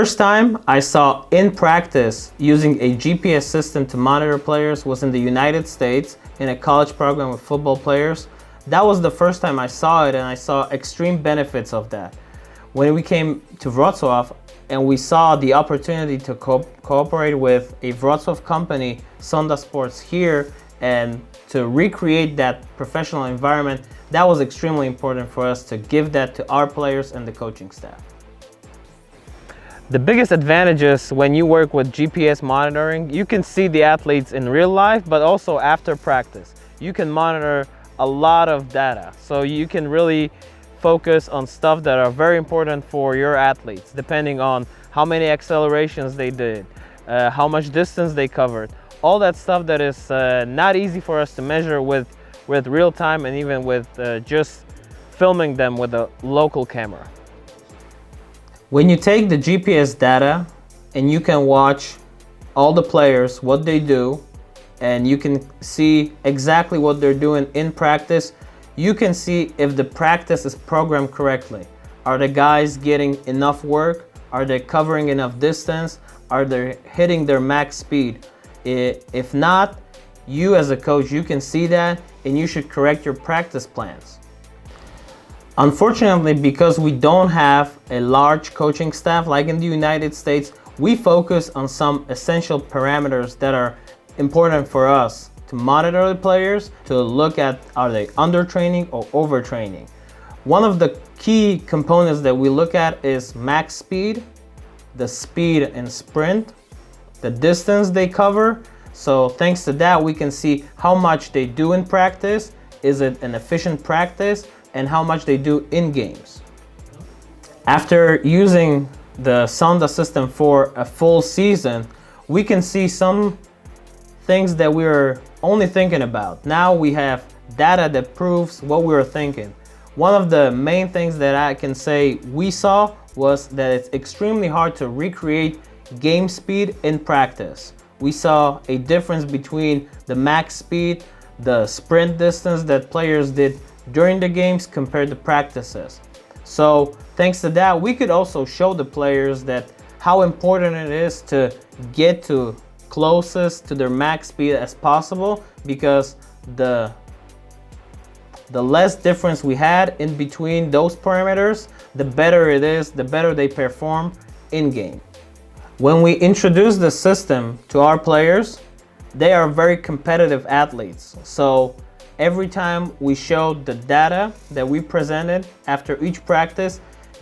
first time I saw in practice using a GPS system to monitor players was in the United States in a college program with football players. That was the first time I saw it, and I saw extreme benefits of that. When we came to Wrocław and we saw the opportunity to cooperate with a Wrocław company, Sonda Sports here, and to recreate that professional environment, that was extremely important for us to give that to our players and the coaching staff. The biggest advantages when you work with GPS monitoring, you can see the athletes in real life, but also after practice. You can monitor a lot of data, so you can really focus on stuff that are very important for your athletes, depending on how many accelerations they did, how much distance they covered, all that stuff that is not easy for us to measure with real time and even with just filming them with a local camera. When you take the GPS data and you can watch all the players, what they do, and you can see exactly what they're doing in practice, you can see if the practice is programmed correctly. Are the guys getting enough work? Are they covering enough distance? Are they hitting their max speed? If not, you as a coach, you can see that and you should correct your practice plans. Unfortunately, because we don't have a large coaching staff like in the United States, we focus on some essential parameters that are important for us to monitor the players, to look at are they undertraining or overtraining. One of the key components that we look at is max speed, the speed and sprint, the distance they cover. So thanks to that, we can see how much they do in practice, is it an efficient practice, and how much they do in games. After using the Sonda system for a full season, we can see some things that we were only thinking about. Now we have data that proves what we were thinking. One of the main things that I can say we saw was that it's extremely hard to recreate game speed in practice. We saw a difference between the max speed, the sprint distance that players did during the games compared to practices. So thanks to that, we could also show the players that how important it is to get to closest to their max speed as possible, because the less difference we had in between those parameters, the better it is, the better they perform in game. When we introduce the system to our players, they are very competitive athletes. So every time we showed the data that we presented after each practice,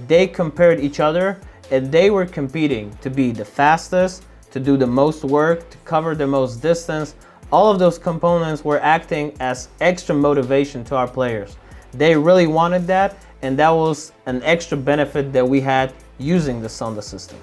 they compared each other and they were competing to be the fastest, to do the most work, to cover the most distance. All of those components were acting as extra motivation to our players. They really wanted that, and that was an extra benefit that we had using the Sonda system.